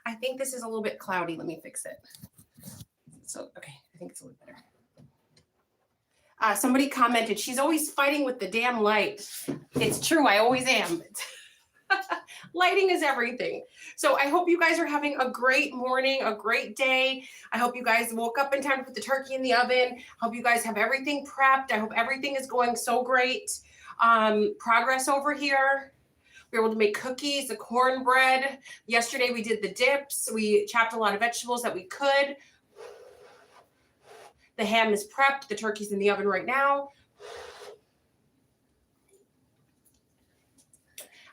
I think this is a little bit cloudy. Let me fix it. So, okay, I think it's a little better. Somebody commented, she's always fighting with the damn light. It's true, I always am. Lighting is everything. So I hope you guys are having a great morning, a great day. I hope you guys woke up in time to put the turkey in the oven. Hope you guys have everything prepped. I hope everything is going so great. Progress over here. We were able to make cookies, the cornbread. Yesterday we did the dips. We chopped a lot of vegetables that we could. The ham is prepped. The turkey's in the oven right now.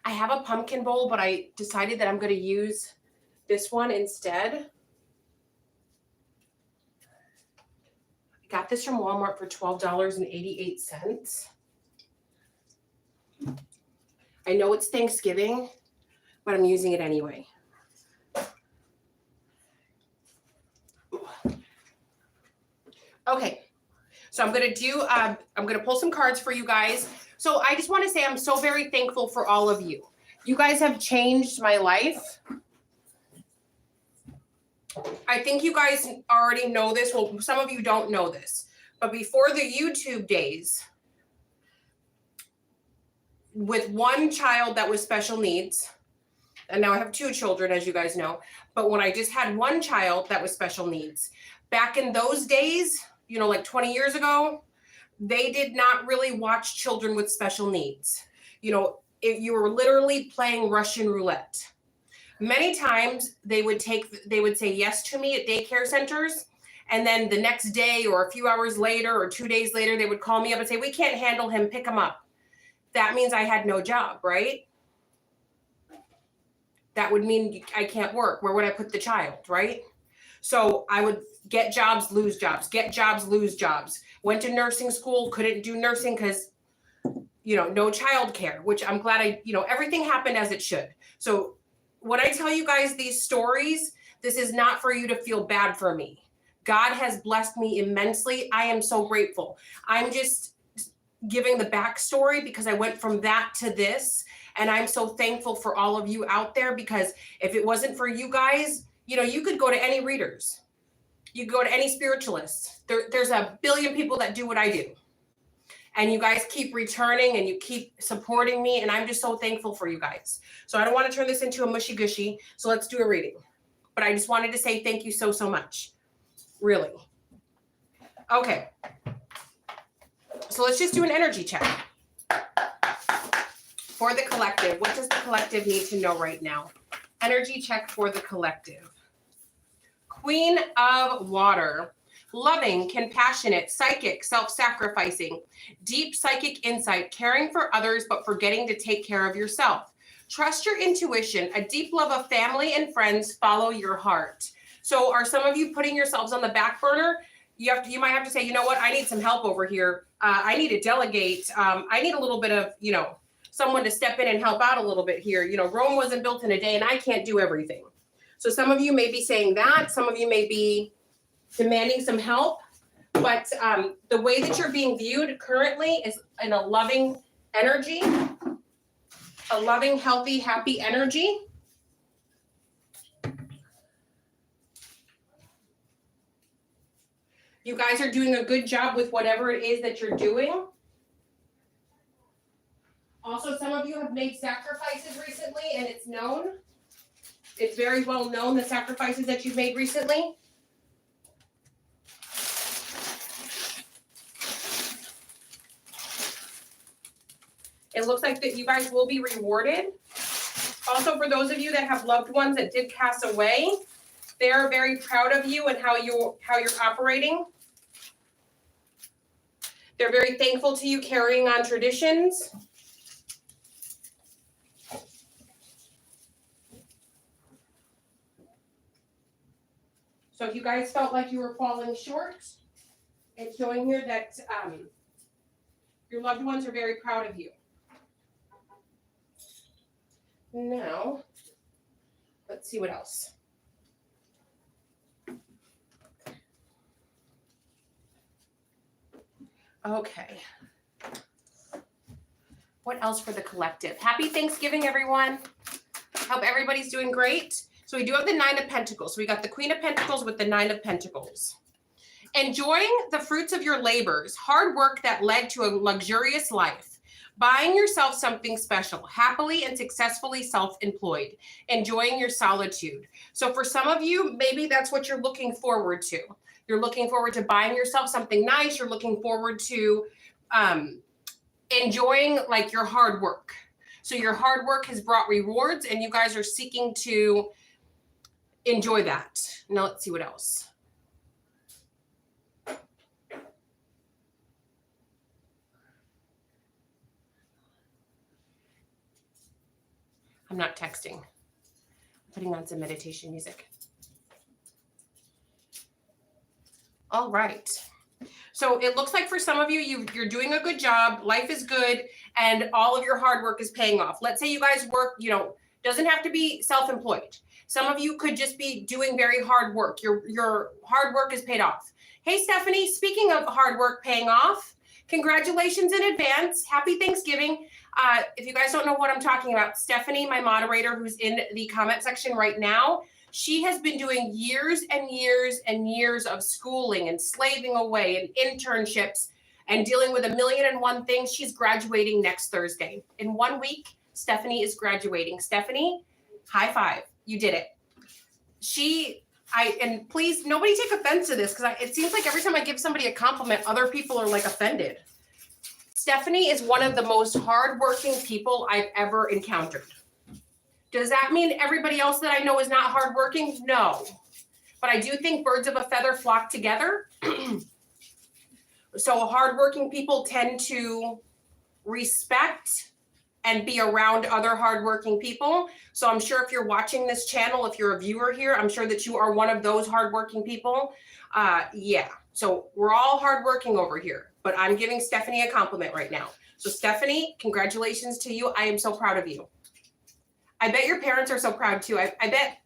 I have a pumpkin bowl, but I decided that I'm going to use this one instead. I got this from Walmart for $12.88. I know it's Thanksgiving, but I'm using it anyway. Okay, so I'm gonna pull some cards for you guys. So I just want to say I'm so very thankful for all of you. You guys have changed my life. I think you guys already know this. Well, some of you don't know this, but before the YouTube days, with one child that was special needs, and now I have two children, as you guys know, but when I just had one child that was special needs, back in those days, you know, like 20 years ago, they did not really watch children with special needs. You know, if you were literally playing Russian roulette. Many times they would say yes to me at daycare centers. And then the next day or a few hours later or 2 days later, they would call me up and say, we can't handle him, pick him up. That means I had no job, right? That would mean I can't work. Where would I put the child, right? So I would get jobs, lose jobs, get jobs, lose jobs. Went to nursing school, couldn't do nursing because, you know, no childcare, which I'm glad everything happened as it should. So when I tell you guys these stories, this is not for you to feel bad for me. God has blessed me immensely. I am so grateful. I'm just giving the backstory because I went from that to this. And I'm so thankful for all of you out there, because if it wasn't for you guys, you know, you could go to any readers. You go to any spiritualists. There's a billion people that do what I do. And you guys keep returning and you keep supporting me. And I'm just so thankful for you guys. So I don't want to turn this into a mushy gushy. So let's do a reading. But I just wanted to say thank you so, so much. Really. Okay. So let's just do an energy check. For the collective, what does the collective need to know right now? Energy check for the collective. Queen of Water. Loving, compassionate, psychic, self-sacrificing, deep psychic insight, caring for others but forgetting to take care of yourself. Trust your intuition, a deep love of family and friends, follow your heart. So are some of you putting yourselves on the back burner? You might have to say, you know what, I need some help over here. I need to delegate. I need a little bit of, you know, someone to step in and help out a little bit here. You know, Rome wasn't built in a day and I can't do everything. So some of you may be saying that. Some of you may be demanding some help. But the way that you're being viewed currently is in a loving energy, a loving, healthy, happy energy. You guys are doing a good job with whatever it is that you're doing. Also, some of you have made sacrifices recently, and it's known. It's very well known, the sacrifices that you've made recently. It looks like that you guys will be rewarded. Also, for those of you that have loved ones that did pass away, they are very proud of you and how you're operating. They're very thankful to you carrying on traditions. So if you guys felt like you were falling short, it's showing here that your loved ones are very proud of you. Now, let's see what else. Okay. What else for the collective? Happy Thanksgiving, everyone. Hope everybody's doing great. So So we do have the 9 of Pentacles. So we got the Queen of Pentacles with the 9 of Pentacles. Enjoying the fruits of your labors, hard work that led to a luxurious life. Buying yourself something special, happily and successfully self-employed, enjoying your solitude. So for some of you, maybe that's what you're looking forward to. You're looking forward to buying yourself something nice. You're looking forward to enjoying like your hard work. So your hard work has brought rewards and you guys are seeking to enjoy that. Now let's see what else. I'm not texting. I'm putting on some meditation music. All right. So it looks like for some of you, you're doing a good job. Life is good. And all of your hard work is paying off. Let's say you guys work, doesn't have to be self-employed. Some of you could just be doing very hard work. Your hard work is paid off. Hey, Stephanie, speaking of hard work paying off, congratulations in advance. Happy Thanksgiving. If you guys don't know what I'm talking about, Stephanie, my moderator, who's in the comment section right now, she has been doing years and years and years of schooling and slaving away and internships and dealing with 1,000,001 things. She's graduating next Thursday. In 1 week, Stephanie is graduating. Stephanie, high five. You did it. And please, nobody take offense to this because it seems like every time I give somebody a compliment, other people are like offended. Stephanie is one of the most hardworking people I've ever encountered. Does that mean everybody else that I know is not hardworking? No. But I do think birds of a feather flock together. So hardworking people tend to respect and be around other hardworking people. So I'm sure if you're watching this channel, if you're a viewer here, I'm sure that you are one of those hardworking people. Yeah. So we're all hardworking over here. But I'm giving Stephanie a compliment right now. So Stephanie, congratulations to you. I am so proud of you. I bet your parents are so proud too. I bet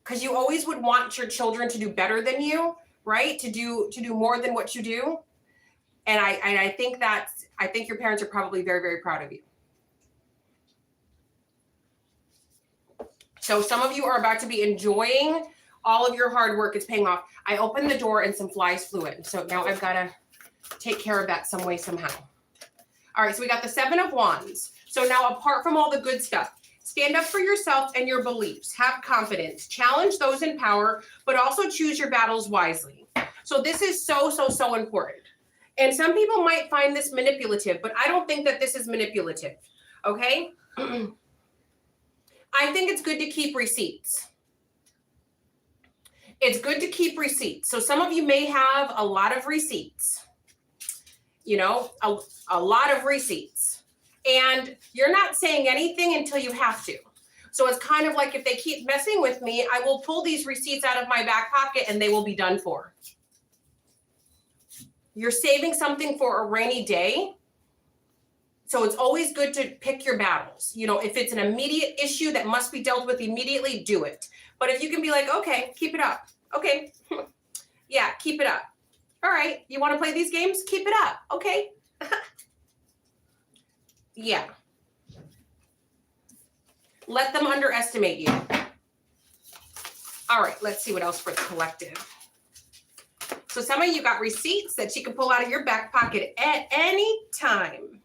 because you always would want your children to do better than you, right? To do more than what you do. And I think your parents are probably very, very proud of you. So some of you are about to be enjoying all of your hard work. It's paying off. I opened the door and some flies flew in. So now I've got to take care of that some way, somehow. All right, so we got the 7 of Wands. So now apart from all the good stuff, stand up for yourself and your beliefs. Have confidence. Challenge those in power, but also choose your battles wisely. So this is so, so, so important. And some people might find this manipulative, but I don't think that this is manipulative, okay? I think it's good to keep receipts. It's good to keep receipts. So some of you may have a lot of receipts, a lot of receipts. And you're not saying anything until you have to. So it's kind of like if they keep messing with me, I will pull these receipts out of my back pocket and they will be done for. You're saving something for a rainy day. So it's always good to pick your battles. If it's an immediate issue that must be dealt with immediately, do it. But if you can be like, okay, keep it up. Okay. Yeah, keep it up. All right. You want to play these games? Keep it up. Okay. Yeah. Let them underestimate you. All right. Let's see what else for the collective. So some of you got receipts that you can pull out of your back pocket at any time.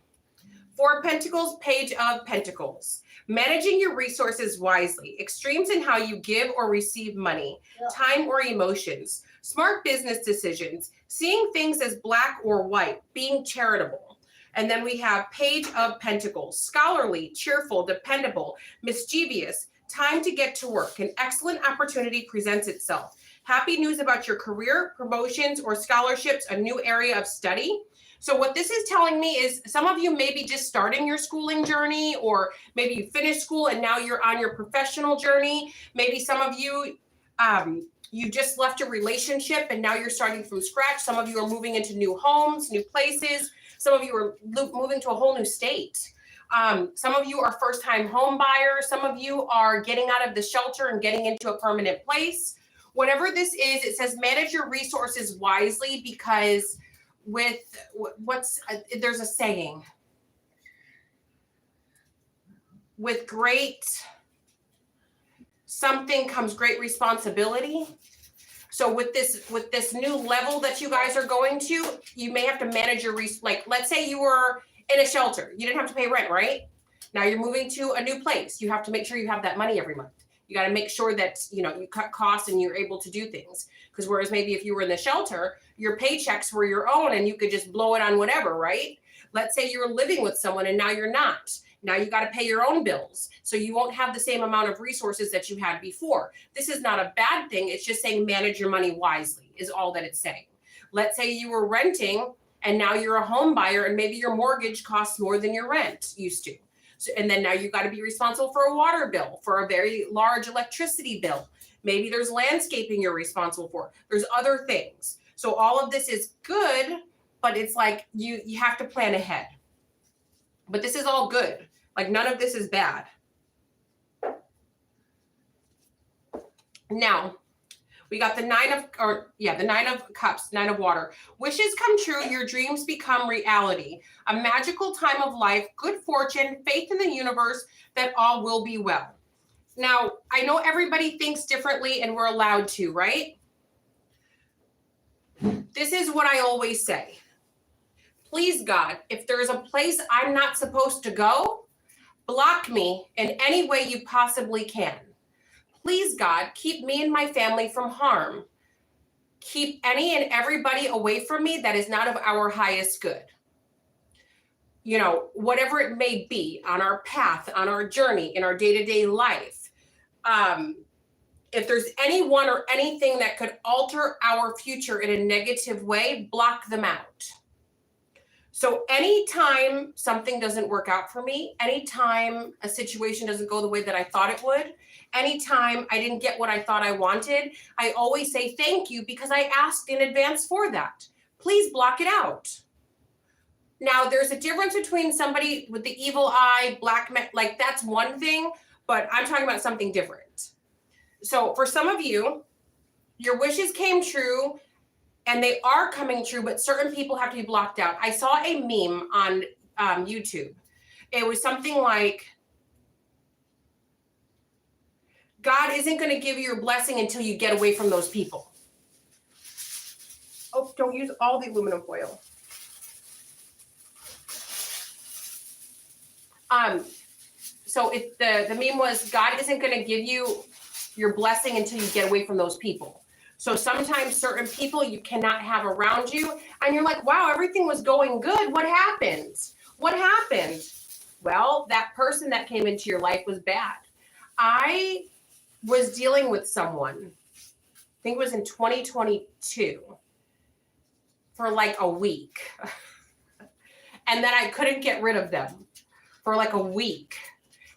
4 of Pentacles, Page of Pentacles. Managing your resources wisely. Extremes in how you give or receive money, time or emotions. Smart business decisions. Seeing things as black or white. Being charitable. And then we have Page of Pentacles. Scholarly, cheerful, dependable, mischievous. Time to get to work. An excellent opportunity presents itself. Happy news about your career, promotions, or scholarships, a new area of study. So what this is telling me is some of you may be just starting your schooling journey, or maybe you finished school and now you're on your professional journey. Maybe some of you, you just left your relationship and now you're starting from scratch. Some of you are moving into new homes, new places. Some of you are moving to a whole new state. Some of you are first-time home buyers. Some of you are getting out of the shelter and getting into a permanent place. Whatever this is, it says manage your resources wisely, because there's a saying. with great something comes great responsibility. So with this new level that you guys are going to, you may have to manage your like, let's say you were in a shelter. You didn't have to pay rent, right? Now you're moving to a new place. You have to make sure you have that money every month. You got to make sure that, you know, you cut costs and you're able to do things. Because whereas maybe if you were in the shelter, your paychecks were your own and you could just blow it on whatever, right? Let's say you're living with someone and now you're not. Now you got to pay your own bills. So you won't have the same amount of resources that you had before. This is not a bad thing. It's just saying manage your money wisely is all that it's saying. Let's say you were renting and now you're a home buyer and maybe your mortgage costs more than your rent used to. So, and then now you got to be responsible for a water bill, for a very large electricity bill. Maybe there's landscaping you're responsible for. There's other things. So all of this is good, but it's like you have to plan ahead. But this is all good. Like none of this is bad. Now, we got the Nine of Cups, Nine of Water. Wishes come true, your dreams become reality. A magical time of life, good fortune, faith in the universe that all will be well. Now, I know everybody thinks differently and we're allowed to, right? This is what I always say. Please, God, if there's a place I'm not supposed to go, block me in any way you possibly can. Please, God, keep me and my family from harm. Keep any and everybody away from me that is not of our highest good. You know, whatever it may be on our path, on our journey, in our day-to-day life. If there's anyone or anything that could alter our future in a negative way, block them out. So anytime something doesn't work out for me, anytime a situation doesn't go the way that I thought it would, anytime I didn't get what I thought I wanted, I always say thank you because I asked in advance for that. Please block it out. Now, there's a difference between somebody with the evil eye, like that's one thing, but I'm talking about something different. So for some of you, your wishes came true and they are coming true, but certain people have to be blocked out. I saw a meme on YouTube. It was something like, God isn't going to give you your blessing until you get away from those people. Oh, don't use all the aluminum foil. So if the meme was, God isn't going to give you your blessing until you get away from those people. So sometimes certain people you cannot have around you and you're like, wow, everything was going good. What happened? What happened? Well, that person that came into your life was bad. I was dealing with someone, I think it was in 2022, for like a week. And then I couldn't get rid of them for like a week.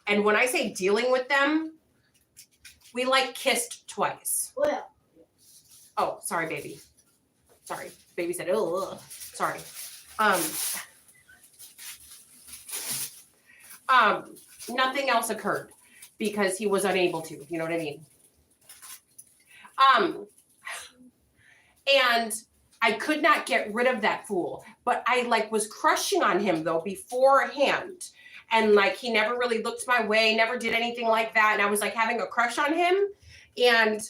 And when I say dealing with them, we like kissed twice. Well. Oh, sorry, baby. Sorry. Baby said, oh, sorry. Nothing else occurred because he was unable to, you know what I mean? And I could not get rid of that fool, but I like was crushing on him though beforehand. And like, he never really looked my way, never did anything like that. And I was like having a crush on him. And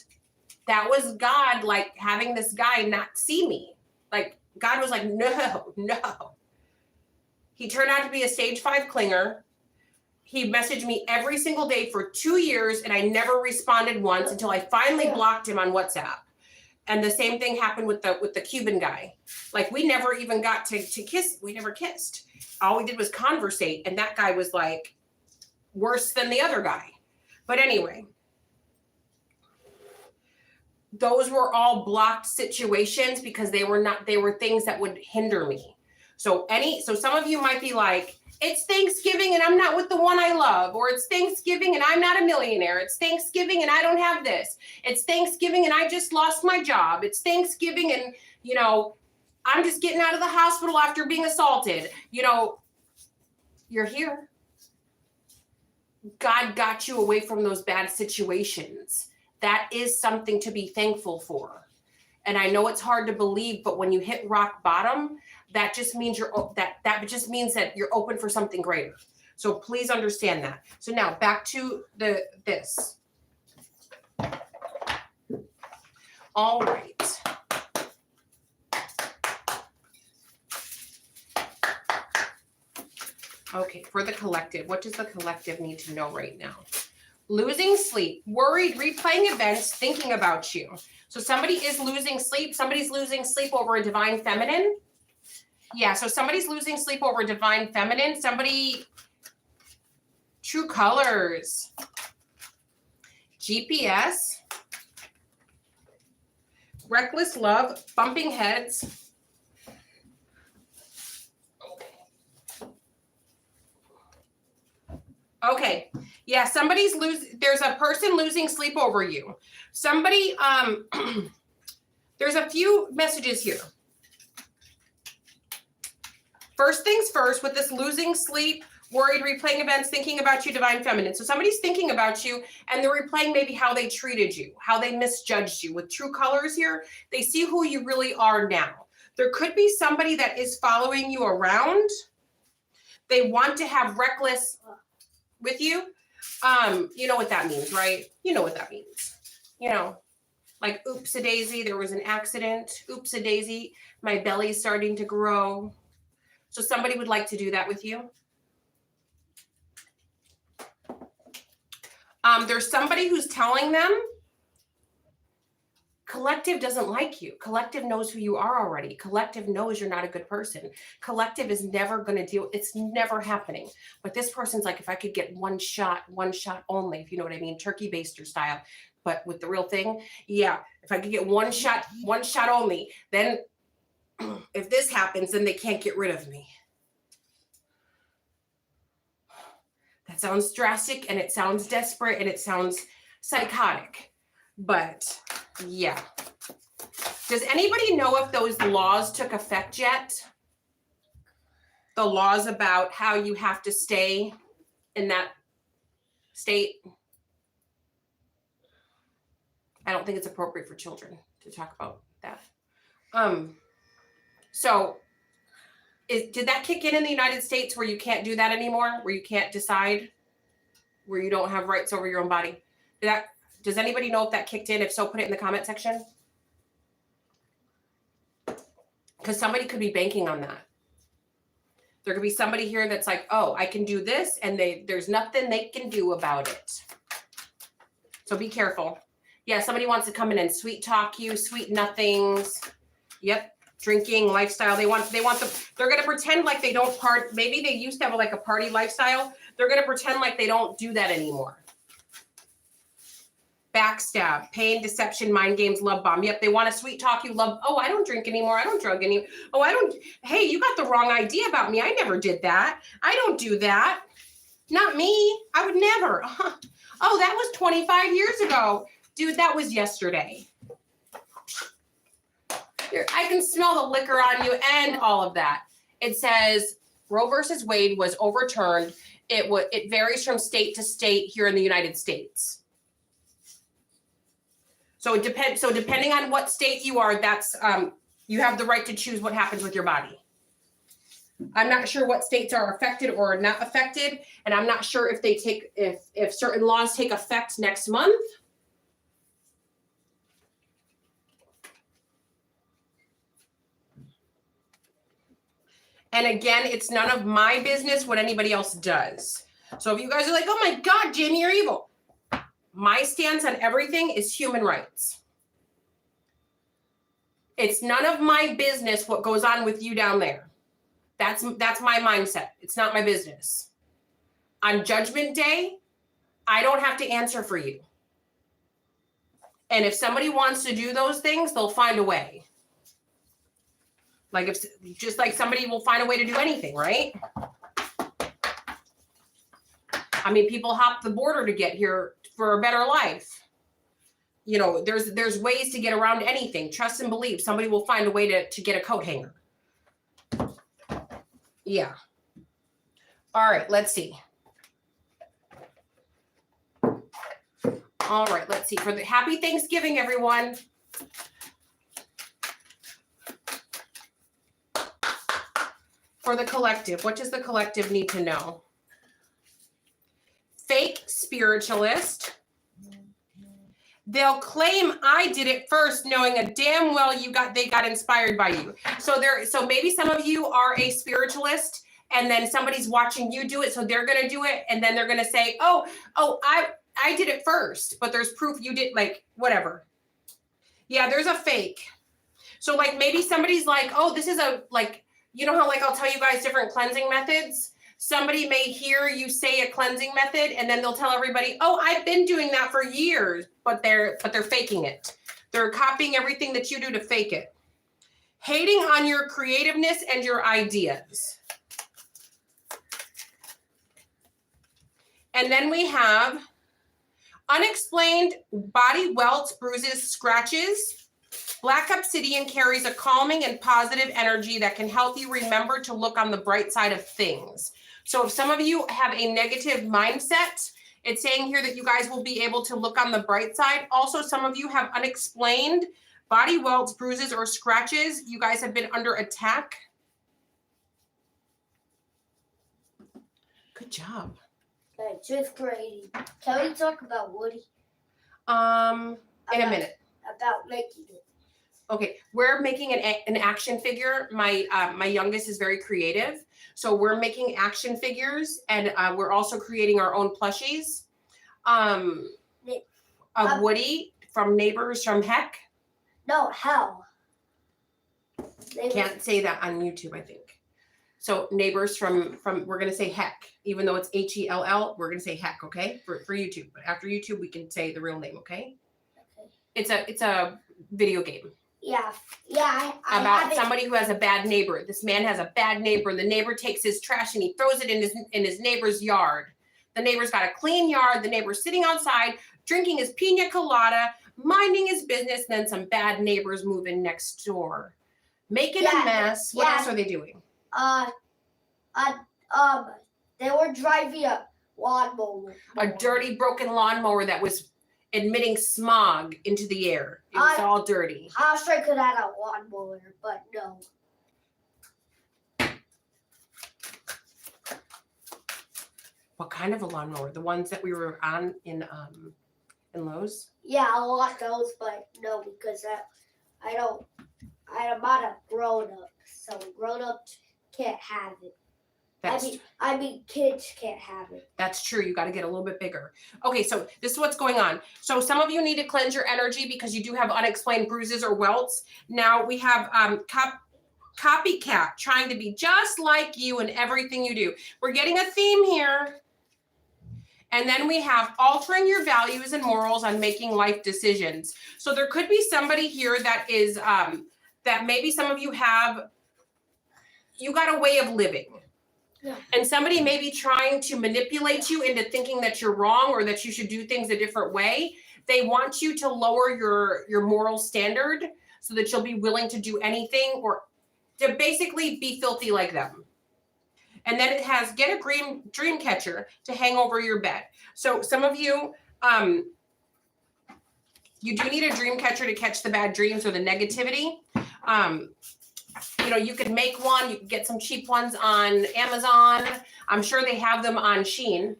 that was God, like having this guy not see me. Like God was like, no. He turned out to be a stage 5 clinger. He messaged me every single day for 2 years and I never responded once until I finally blocked him on WhatsApp. And the same thing happened with the Cuban guy. Like we never even got to kiss. We never kissed. All we did was conversate. And that guy was like worse than the other guy. But anyway, those were all blocked situations because they were things that would hinder me. So some of you might be like, it's Thanksgiving and I'm not with the one I love, or it's Thanksgiving and I'm not a millionaire. It's Thanksgiving and I don't have this. It's Thanksgiving and I just lost my job. It's Thanksgiving and, you know, I'm just getting out of the hospital after being assaulted. You know, you're here. God got you away from those bad situations. That is something to be thankful for. And I know it's hard to believe, but when you hit rock bottom, that just means that just means that you're open for something greater. So please understand that. So now back to this. All right. Okay, for the collective, what does the collective need to know right now? Losing sleep, worried, replaying events, thinking about you. So somebody is losing sleep. Somebody's losing sleep over a divine feminine. Yeah, so somebody's losing sleep over a divine feminine. Somebody, true colors, GPS, reckless love, bumping heads. Okay. Yeah, there's a person losing sleep over you. Somebody, there's a few messages here. First things first, with this losing sleep, worried, replaying events, thinking about you, divine feminine. So somebody's thinking about you and they're replaying maybe how they treated you, how they misjudged you. With true colors here, they see who you really are now. There could be somebody that is following you around. They want to have reckless with you. You know what that means, right? You know what that means. You know, like oops-a-daisy, there was an accident. Oops-a-daisy, my belly's starting to grow. So somebody would like to do that with you. There's somebody who's telling them, collective doesn't like you. Collective knows who you are already. Collective knows you're not a good person. Collective is never going to deal. It's never happening. But this person's like, if I could get one shot only, if you know what I mean, turkey baster style, but with the real thing. Yeah. If I could get one shot only, then if this happens, then they can't get rid of me. That sounds drastic and it sounds desperate and it sounds psychotic. But yeah. Does anybody know if those laws took effect yet? The laws about how you have to stay in that state? I don't think it's appropriate for children to talk about that. So did that kick in the United States where you can't do that anymore? Where you can't decide? Where you don't have rights over your own body? Does anybody know if that kicked in? If so, put it in the comment section. Because somebody could be banking on that. There could be somebody here that's like, oh, I can do this, and there's nothing they can do about it. So be careful. Yeah, somebody wants to come in and sweet talk you, sweet nothings. Yep, drinking lifestyle. They're gonna pretend like they don't part. Maybe they used to have like a party lifestyle. They're gonna pretend like they don't do that anymore. Backstab, pain, deception, mind games, love bomb. Yep, they want to sweet talk you, love. Oh, I don't drink anymore. I don't drug anymore. Oh, I don't. Hey, you got the wrong idea about me. I never did that. I don't do that. Not me. I would never. Oh, that was 25 years ago. Dude, that was yesterday. I can smell the liquor on you and all of that. It says Roe versus Wade was overturned. It varies from state to state here in the United States. So it depends. So depending on what state you are, that's you have the right to choose what happens with your body. I'm not sure what states are affected or not affected, and I'm not sure if if certain laws take effect next month. And again, it's none of my business what anybody else does. So if you guys are like, oh my God, Jamie, you're evil. My stance on everything is human rights. It's none of my business what goes on with you down there. That's my mindset. It's not my business. On Judgment Day, I don't have to answer for you. And if somebody wants to do those things, they'll find a way. Like just like somebody will find a way to do anything, right? I mean, people hop the border to get here for a better life. You know, there's ways to get around anything. Trust and believe. Somebody will find a way to get a coat hanger. Yeah. All right, let's see. All right, let's see. For the happy Thanksgiving, everyone. For the collective, what does the collective need to know? spiritualist. They'll claim I did it first, knowing a damn well they got inspired by you. So maybe some of you are a spiritualist, and then somebody's watching you do it, so they're gonna do it, and then they're gonna say, oh, I did it first, but there's proof you did, like, whatever. Yeah, there's a fake. So like maybe somebody's like, oh, this is a, like, you know how like I'll tell you guys different cleansing methods? Somebody may hear you say a cleansing method and then they'll tell everybody, oh, I've been doing that for years, but they're faking it. They're copying everything that you do to fake it. Hating on your creativeness and your ideas. And then we have unexplained body welts, bruises, scratches. Black obsidian carries a calming and positive energy that can help you remember to look on the bright side of things. So if some of you have a negative mindset, it's saying here that you guys will be able to look on the bright side. Also, some of you have unexplained body welts, bruises, or scratches. You guys have been under attack. Good job. Okay, 5th grade. Can we talk about Woody? In a minute. About making it. Okay, we're making an action figure. My youngest is very creative, so we're making action figures, and we're also creating our own plushies. Of Woody from Neighbors from Heck. No, Hell. Can't say that on YouTube, I think. So Neighbors from we're gonna say Heck, even though it's HELL. We're gonna say Heck, okay, for YouTube. But after YouTube, we can say the real name, okay? Okay. It's a video game. Yeah. About somebody who has a bad neighbor. This man has a bad neighbor, and the neighbor takes his trash and he throws it in his neighbor's yard. The neighbor's got a clean yard. The neighbor's sitting outside, drinking his pina colada, minding his business. And then some bad neighbors move in next door, making a mess. What else are they doing? They were driving a lawnmower. A dirty, broken lawnmower that was emitting smog into the air. It was all dirty. I was sure could have a lawnmower, but no. What kind of a lawnmower? The ones that we were on in Lowe's? Yeah, I want those, but no, because I'm not a grown up, so grown ups can't have it. I mean, kids can't have it. That's true. You got to get a little bit bigger. Okay, so this is what's going on. So some of you need to cleanse your energy because you do have unexplained bruises or welts. Now we have copycat, trying to be just like you in everything you do. We're getting a theme here. And then we have altering your values and morals on making life decisions. So there could be somebody here that is, that maybe some of you have, you got a way of living. Yeah. And somebody may be trying to manipulate you into thinking that you're wrong or that you should do things a different way. They want you to lower your moral standard so that you'll be willing to do anything or to basically be filthy like them. And then it has get a dream catcher to hang over your bed. So some of you, you do need a dream catcher to catch the bad dreams or the negativity. You know, you could make one. You can get some cheap ones on Amazon. I'm sure they have them on Shein.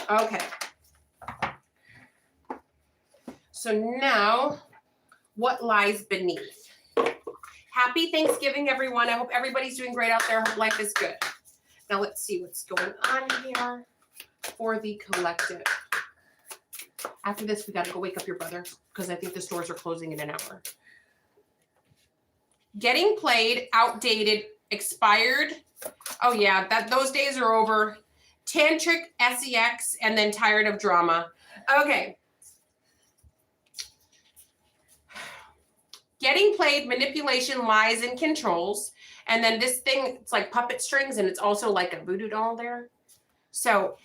Okay. So now, what lies beneath? Happy Thanksgiving, everyone. I hope everybody's doing great out there. I hope life is good. Now let's see what's going on here for the collective. After this, we got to go wake up your brother because I think the stores are closing in an hour. Getting played, outdated, expired. Oh yeah, those days are over. Tantric, sex, and then tired of drama. Okay. Getting played, manipulation, lies, and controls. And then this thing, it's like puppet strings, and it's also like a voodoo doll there. So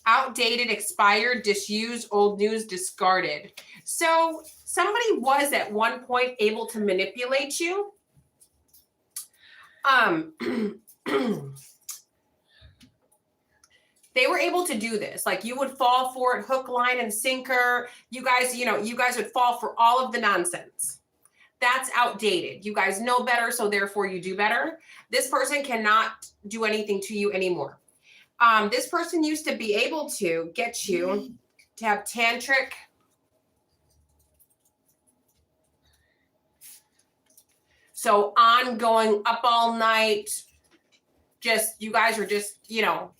outdated, expired, disused, old news, discarded. So somebody was at one point able to manipulate you. They were able to do this. Like you would fall for it, hook, line, and sinker. You guys would fall for all of the nonsense. That's outdated. You guys know better, so therefore you do better. This person cannot do anything to you anymore. This person used to be able to get you to have tantric. So ongoing, up all night, just, you guys are just, you know,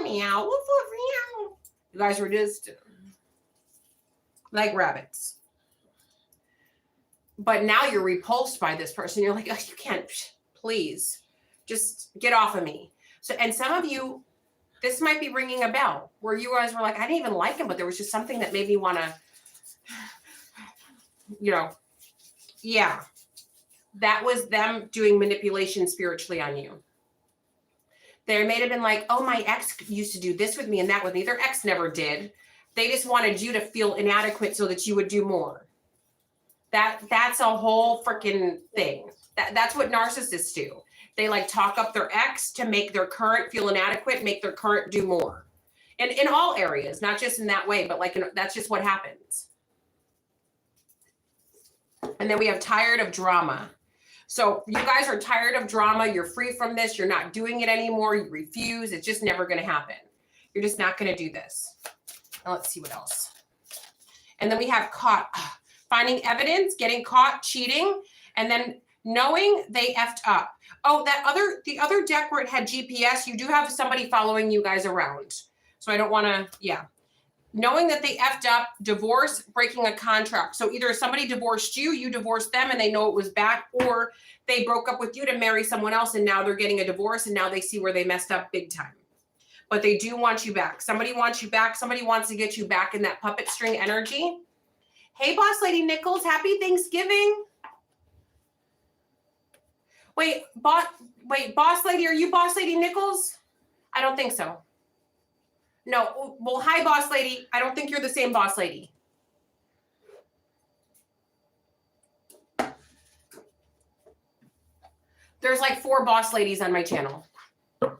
meow, woof, woof, meow. You guys were just like rabbits. But now you're repulsed by this person. You're like, oh, you can't, please, just get off of me. So, and some of you, this might be ringing a bell where you guys were like, I didn't even like him, but there was just something that made me want to, you know, yeah. That was them doing manipulation spiritually on you. They may have been like, oh, my ex used to do this with me and that with me. Their ex never did. They just wanted you to feel inadequate so that you would do more. That's a whole freaking thing. That's what narcissists do. They like talk up their ex to make their current feel inadequate, make their current do more. And in all areas, not just in that way, but like that's just what happens. And then we have tired of drama. So you guys are tired of drama. You're free from this. You're not doing it anymore. You refuse. It's just never going to happen. You're just not going to do this. Now let's see what else. And then we have caught, finding evidence, getting caught, cheating, and then knowing they effed up. Oh, the other deck where it had GPS, you do have somebody following you guys around. So I don't want to, yeah. Knowing that they effed up, divorce, breaking a contract. So either somebody divorced you, you divorced them and they know it was back, or they broke up with you to marry someone else and now they're getting a divorce and now they see where they messed up big time. But they do want you back. Somebody wants you back. Somebody wants to get you back in that puppet string energy. Hey, Boss Lady Nichols, happy Thanksgiving. Wait, Boss Lady, are you Boss Lady Nichols? I don't think so. No, well, hi, Boss Lady. I don't think you're the same Boss Lady. There's like 4 Boss Ladies on my channel. But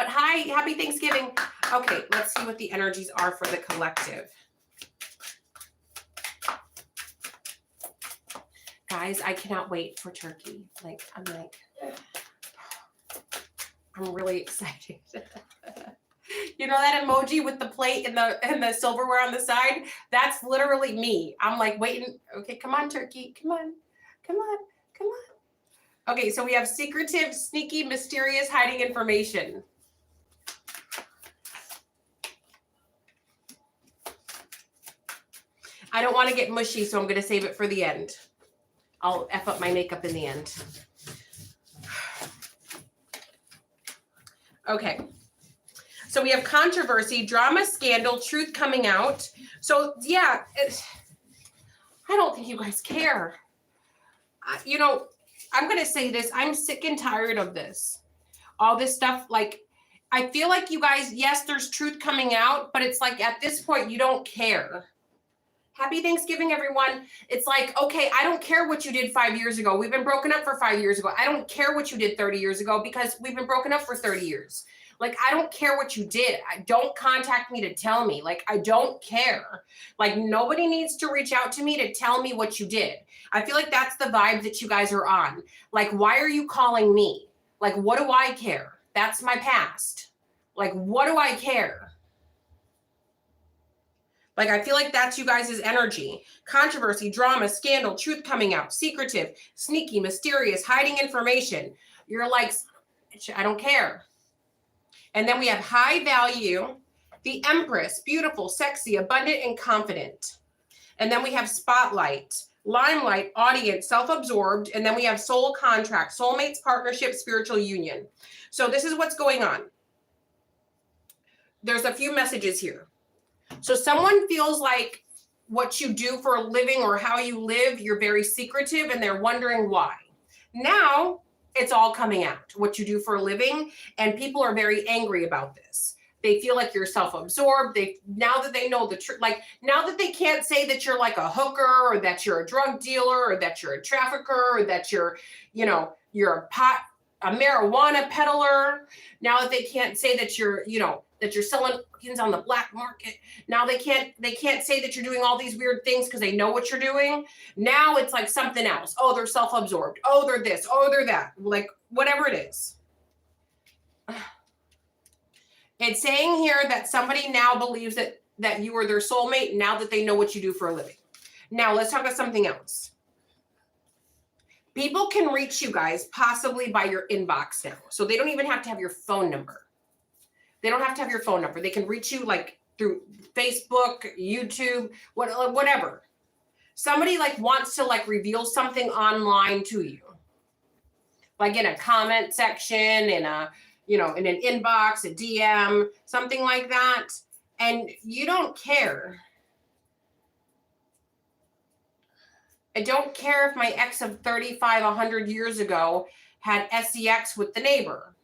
hi, happy Thanksgiving. Okay, let's see what the energies are for the collective. Guys, I cannot wait for turkey. Like, I'm really excited. You know that emoji with the plate and the silverware on the side? That's literally me. I'm like waiting. Okay, come on, turkey. Come on. Come on. Come on. Okay, so we have secretive, sneaky, mysterious, hiding information. I don't want to get mushy, so I'm going to save it for the end. I'll F up my makeup in the end. Okay. So we have controversy, drama, scandal, truth coming out. So yeah, I don't think you guys care. You know, I'm going to say this. I'm sick and tired of this. All this stuff. Like, I feel like you guys, yes, there's truth coming out, but it's like at this point, you don't care. Happy Thanksgiving, everyone. It's like, okay, I don't care what you did 5 years ago. We've been broken up for 5 years ago. I don't care what you did 30 years ago because we've been broken up for 30 years. Like, I don't care what you did. Don't contact me to tell me. Like, I don't care. Like, nobody needs to reach out to me to tell me what you did. I feel like that's the vibe that you guys are on. Like, why are you calling me? Like, what do I care? That's my past. Like, what do I care? Like, I feel like that's you guys' energy. Controversy, drama, scandal, truth coming out, secretive, sneaky, mysterious, hiding information. You're like, I don't care. And then we have high value, the Empress, beautiful, sexy, abundant, and confident. And then we have spotlight, limelight, audience, self-absorbed. And then we have soul contract, soulmates, partnership, spiritual union. So this is what's going on. There's a few messages here. So someone feels like what you do for a living or how you live, you're very secretive and they're wondering why. Now it's all coming out, what you do for a living, and people are very angry about this. They feel like you're self-absorbed. Now that they know the truth, like now that they can't say that you're like a hooker or that you're a drug dealer or that you're a trafficker or that you're a marijuana peddler. Now that they can't say that you're selling things on the black market. Now they can't say that you're doing all these weird things because they know what you're doing. Now it's like something else. Oh, they're self-absorbed. Oh, they're this. Oh, they're that. Like whatever it is. It's saying here that somebody now believes that you are their soulmate now that they know what you do for a living. Now, let's talk about something else. People can reach you guys possibly by your inbox now. So they don't even have to have your phone number. They don't have to have your phone number. They can reach you like through Facebook, YouTube, whatever. Somebody like wants to like reveal something online to you. Like in a comment section, in a, in an inbox, a DM, something like that. And you don't care. I don't care if my ex of 35, 100 years ago had sex with the neighbor.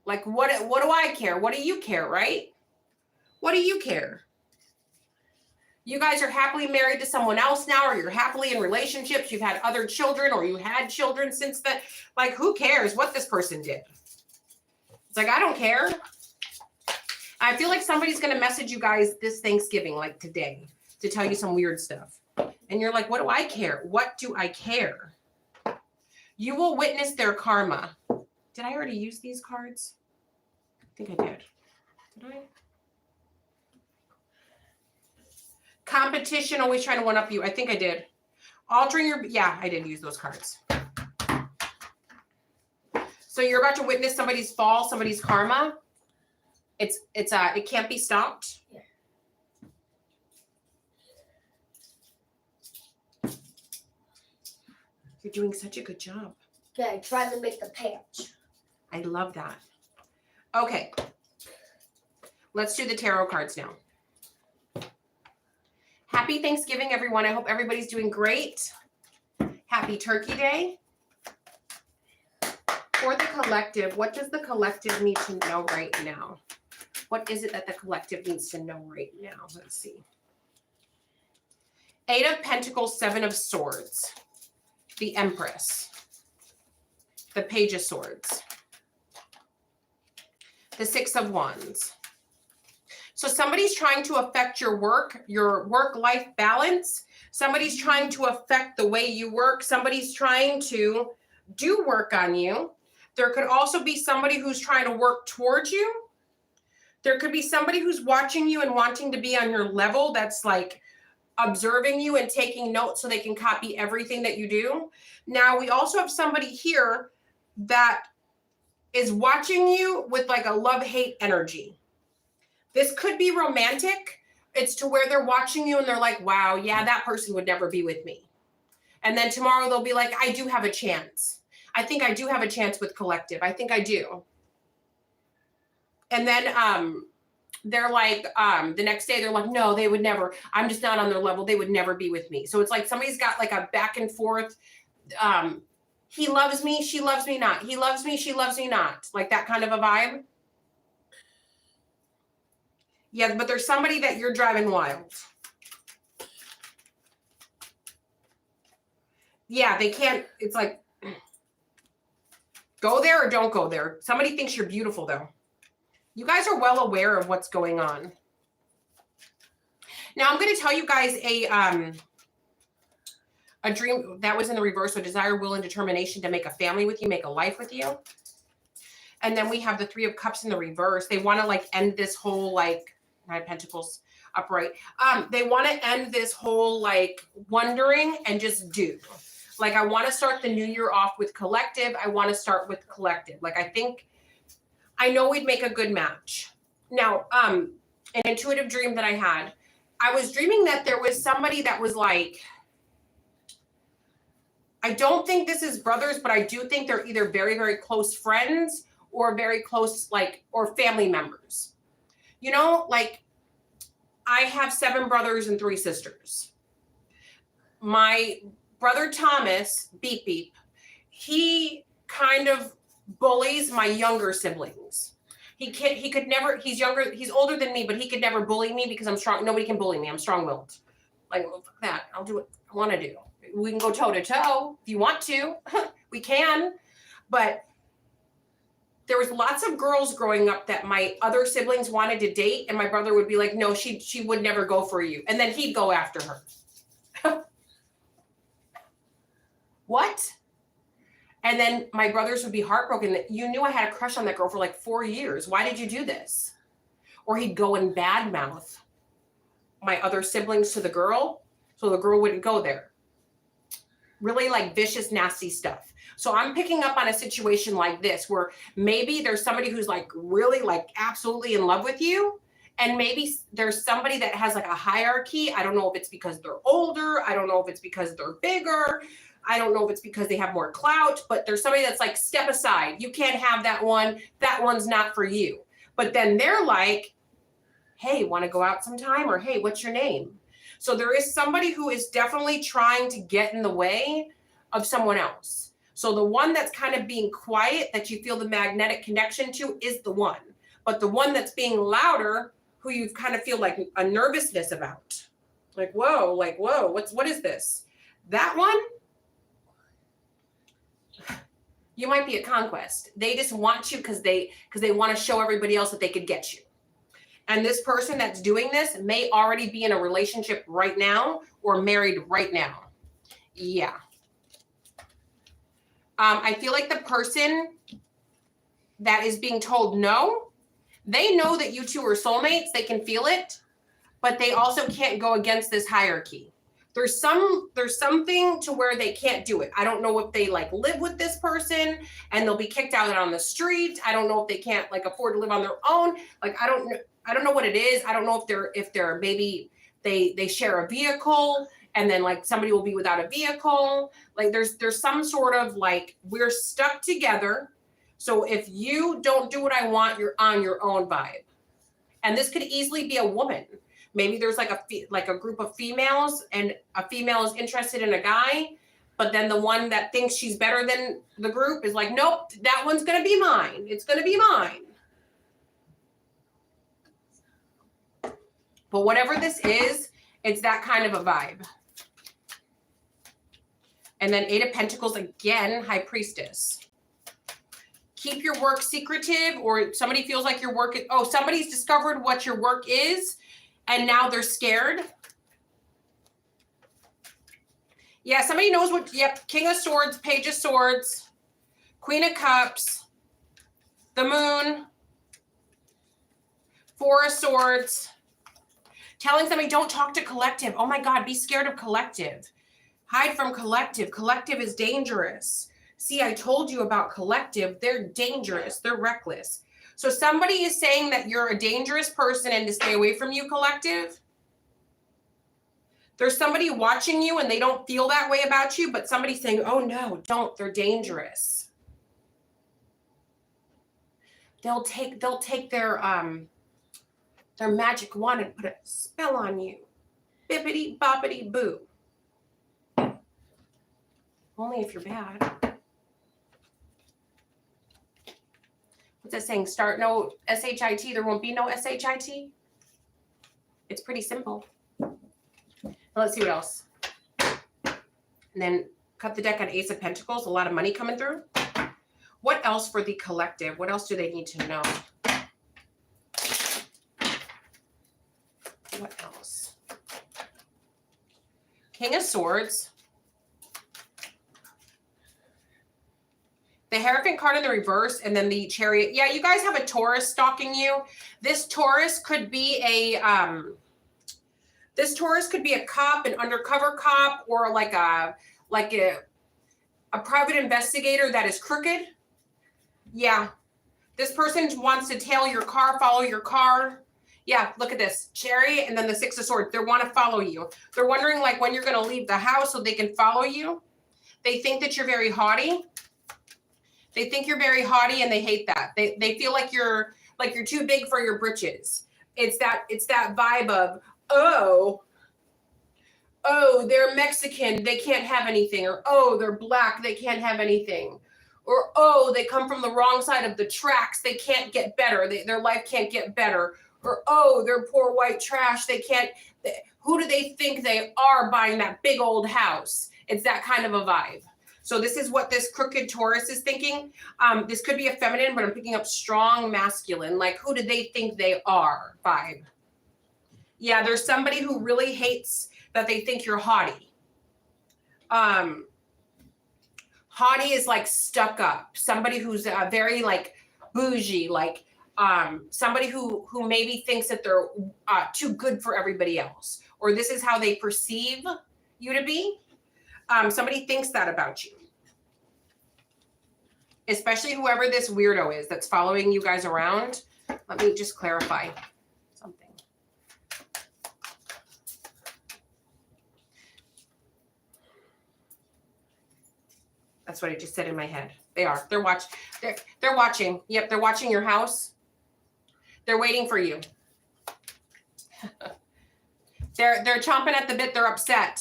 Like, what do I care? What do you care, right? What do you care? You guys are happily married to someone else now, or you're happily in relationships. You've had other children, or you had children since then. Like, who cares what this person did? It's like, I don't care. I feel like somebody's going to message you guys this Thanksgiving, like today, to tell you some weird stuff. And you're like, what do I care? What do I care? You will witness their karma. Did I already use these cards? I think I did. Did I? Competition, always trying to one-up you. I think I did. Altering your, yeah, I did use those cards. So you're about to witness somebody's fall, somebody's karma. It can't be stopped. Yeah. You're doing such a good job. Okay, try to make the patch. I love that. Okay. Let's do the tarot cards now. Happy Thanksgiving, everyone. I hope everybody's doing great. Happy Turkey Day. For the collective, what does the collective need to know right now? What is it that the collective needs to know right now? Let's see. 8 of Pentacles, 7 of Swords. The Empress. The Page of Swords. The 6 of Wands. So somebody's trying to affect your work-life balance. Somebody's trying to affect the way you work. Somebody's trying to do work on you. There could also be somebody who's trying to work towards you. There could be somebody who's watching you and wanting to be on your level, that's like observing you and taking notes so they can copy everything that you do. Now, we also have somebody here that is watching you with like a love-hate energy. This could be romantic. It's to where they're watching you and they're like, wow, yeah, that person would never be with me. And then tomorrow they'll be like, I do have a chance. I think I do have a chance with collective. I think I do. And then they're like, the next day they're like, no, they would never. I'm just not on their level. They would never be with me. So it's like somebody's got like a back and forth. He loves me. She loves me not. He loves me. She loves me not. Like that kind of a vibe. Yeah, but there's somebody that you're driving wild. Yeah, they can't. It's like, go there or don't go there. Somebody thinks you're beautiful, though. You guys are well aware of what's going on. Now, I'm going to tell you guys a dream that was in the reverse. So desire, will, and determination to make a family with you, make a life with you. And then we have the 3 of Cups in the reverse. They want to like end this whole like 9 of Pentacles upright. They want to end this whole like wondering and just do. Like, I want to start the new year off with collective. I want to start with collective. Like, I know we'd make a good match. Now, an intuitive dream that I had, I was dreaming that there was somebody that was like, I don't think this is brothers, but I do think they're either very, very close friends or very close, like, or family members. You know, like, I have 7 brothers and 3 sisters. My brother Thomas, beep beep, he kind of bullies my younger siblings. He could never, he's younger, he's older than me, but he could never bully me because I'm strong. Nobody can bully me. I'm strong-willed. Like, well, fuck that. I'll do what I want to do. We can go toe to toe if you want to. We can. But there was lots of girls growing up that my other siblings wanted to date, and my brother would be like, no, she would never go for you. And then he'd go after her. What? And then my brothers would be heartbroken that you knew I had a crush on that girl for like 4 years. Why did you do this? Or he'd go and badmouth my other siblings to the girl, so the girl wouldn't go there. Really like vicious, nasty stuff. So I'm picking up on a situation like this where maybe there's somebody who's like really like absolutely in love with you. And maybe there's somebody that has like a hierarchy. I don't know if it's because they're older. I don't know if it's because they're bigger. I don't know if it's because they have more clout, but there's somebody that's like, step aside. You can't have that one. That one's not for you. But then they're like, hey, want to go out sometime? Or hey, what's your name? So there is somebody who is definitely trying to get in the way of someone else. So the one that's kind of being quiet, that you feel the magnetic connection to, is the one. But the one that's being louder, who you kind of feel like a nervousness about. Like, whoa, what is this? That one, you might be a conquest. They just want you because they want to show everybody else that they could get you. And this person that's doing this may already be in a relationship right now or married right now. Yeah. I feel like the person that is being told no, they know that you two are soulmates. They can feel it, but they also can't go against this hierarchy. There's something to where they can't do it. I don't know if they like live with this person and they'll be kicked out on the street. I don't know if they can't like afford to live on their own. Like, I don't know what it is. I don't know if they're maybe they share a vehicle and then like somebody will be without a vehicle. Like there's some sort of like, we're stuck together. So if you don't do what I want, you're on your own vibe. And this could easily be a woman. Maybe there's like a group of females and a female is interested in a guy, but then the one that thinks she's better than the group is like, nope, that one's going to be mine. It's going to be mine. But whatever this is, it's that kind of a vibe. And then 8 of Pentacles, again, High Priestess. Keep your work secretive, or somebody feels like your work is, somebody's discovered what your work is, and now they're scared. Yeah, somebody knows what, yep, King of Swords, Page of Swords, Queen of Cups, the Moon, 4 of Swords. Telling somebody, don't talk to collective. Oh my God, be scared of collective. Hide from collective. Collective is dangerous. See, I told you about collective. They're dangerous. They're reckless. So somebody is saying that you're a dangerous person and to stay away from you, collective. There's somebody watching you and they don't feel that way about you, but somebody's saying, oh no, don't. They're dangerous. They'll take their magic wand and put a spell on you. Bippity boppity boo. Only if you're bad. What's that saying? Start no SHIT, there won't be no SHIT? It's pretty simple. Now let's see what else. And then cut the deck on Ace of Pentacles, a lot of money coming through. What else for the collective? What else do they need to know? What else? King of Swords. The Hierophant card in the reverse, and then the Chariot. Yeah, you guys have a Taurus stalking you. This Taurus could be a cop, an undercover cop, or like a private investigator that is crooked. Yeah. This person wants to tail your car, follow your car. Yeah, look at this. Chariot and then the 6 of Swords. They want to follow you. They're wondering like when you're going to leave the house so they can follow you. They think that you're very haughty. They think you're very haughty and they hate that. They feel like you're too big for your britches. It's that vibe of, oh, they're Mexican, they can't have anything. Or, oh, they're black, they can't have anything. Or, oh, they come from the wrong side of the tracks, they can't get better. Their life can't get better. Or, oh, they're poor white trash, who do they think they are buying that big old house? It's that kind of a vibe. So this is what this crooked Taurus is thinking. This could be a feminine, but I'm picking up strong masculine. Like, who do they think they are vibe? Yeah, there's somebody who really hates that they think you're haughty. Haughty is like stuck up. Somebody who's very like bougie, like somebody who maybe thinks that they're too good for everybody else, or this is how they perceive you to be. Somebody thinks that about you. Especially whoever this weirdo is that's following you guys around. Let me just clarify something. That's what I just said in my head. They are. They're watching. Yep, they're watching your house. They're waiting for you. They're chomping at the bit. They're upset.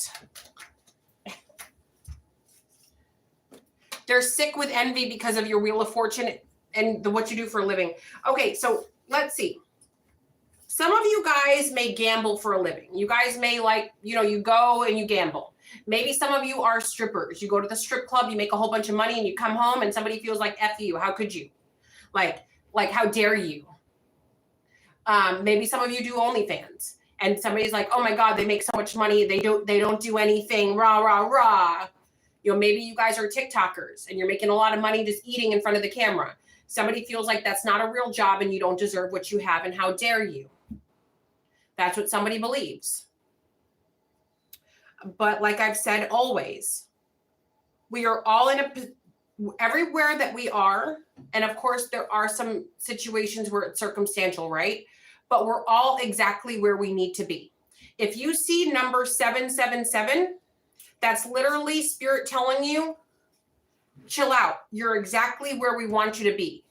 They're sick with envy because of your Wheel of Fortune and what you do for a living. Okay, so let's see. Some of you guys may gamble for a living. You guys may you go and you gamble. Maybe some of you are strippers. You go to the strip club, you make a whole bunch of money, and you come home and somebody feels like F you. How could you? Like how dare you? Maybe some of you do OnlyFans. And somebody's like, oh my God, they make so much money. They don't do anything. Rah, rah, rah. Maybe you guys are TikTokers and you're making a lot of money just eating in front of the camera. Somebody feels like that's not a real job and you don't deserve what you have, and how dare you? That's what somebody believes. But like I've said always, we are all everywhere that we are, and of course there are some situations where it's circumstantial, right? But we're all exactly where we need to be. If you see number 777, that's literally spirit telling you, chill out. You're exactly where we want you to be.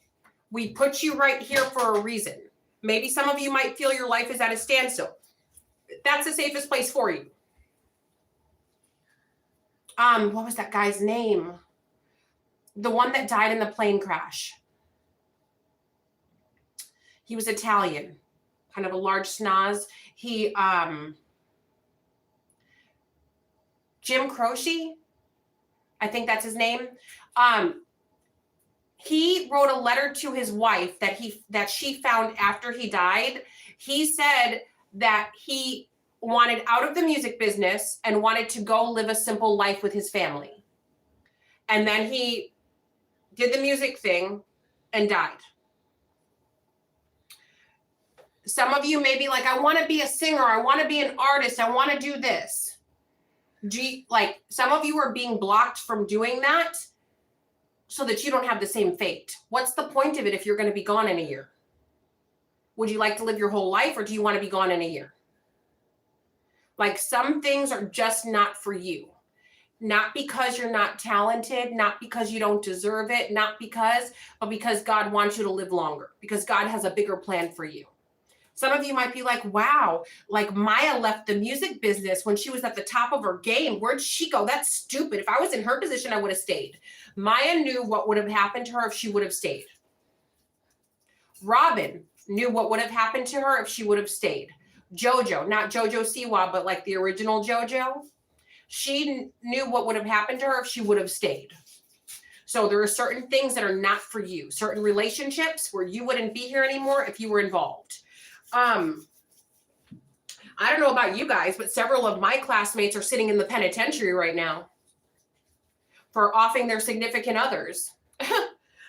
We put you right here for a reason. Maybe some of you might feel your life is at a standstill. That's the safest place for you. What was that guy's name? The one that died in the plane crash. He was Italian, kind of a large schnoz. He, Jim Croce, I think that's his name. He wrote a letter to his wife that she found after he died. He said that he wanted out of the music business and wanted to go live a simple life with his family. And then he did the music thing and died. Some of you may be like, I want to be a singer. I want to be an artist. I want to do this. Some of you are being blocked from doing that so that you don't have the same fate. What's the point of it if you're going to be gone in a year? Would you like to live your whole life, or do you want to be gone in a year? Like, some things are just not for you. Not because you're not talented, not because you don't deserve it, but because God wants you to live longer, because God has a bigger plan for you. Some of you might be like, wow, like Maya left the music business when she was at the top of her game. Where'd she go? That's stupid. If I was in her position, I would have stayed. Maya knew what would have happened to her if she would have stayed. Robin knew what would have happened to her if she would have stayed. Jojo, not Jojo Siwa, but like the original Jojo. She knew what would have happened to her if she would have stayed. So there are certain things that are not for you. Certain relationships where you wouldn't be here anymore if you were involved. I don't know about you guys, but several of my classmates are sitting in the penitentiary right now for offing their significant others.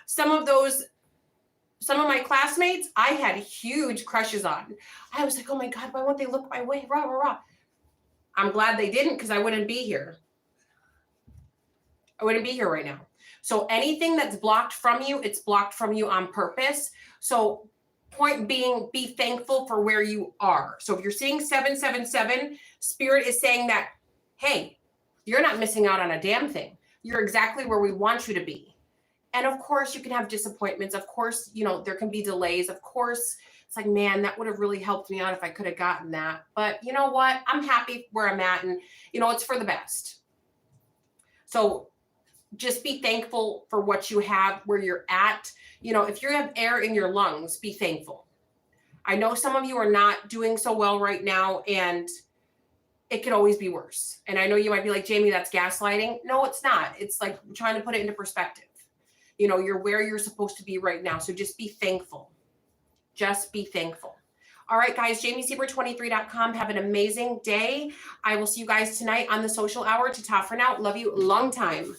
Some of my classmates, I had huge crushes on. I was like, oh my God, why won't they look my way? Rah, rah, rah. I'm glad they didn't, because I wouldn't be here. I wouldn't be here right now. So anything that's blocked from you, it's blocked from you on purpose. So point being, be thankful for where you are. So if you're seeing 777, Spirit is saying that, hey, you're not missing out on a damn thing. You're exactly where we want you to be. And of course, you can have disappointments. Of course, there can be delays. Of course, it's like, man, that would have really helped me out if I could have gotten that. But you know what? I'm happy where I'm at, and it's for the best. So just be thankful for what you have, where you're at. If you have air in your lungs, be thankful. I know some of you are not doing so well right now, and it could always be worse. And I know you might be like, Jamie, that's gaslighting. No, it's not. It's like trying to put it into perspective. You're where you're supposed to be right now. So just be thankful. Just be thankful. All right, guys, JamieSieber23.com. Have an amazing day. I will see you guys tonight on the social hour. Ta-ta for now. Love you long time.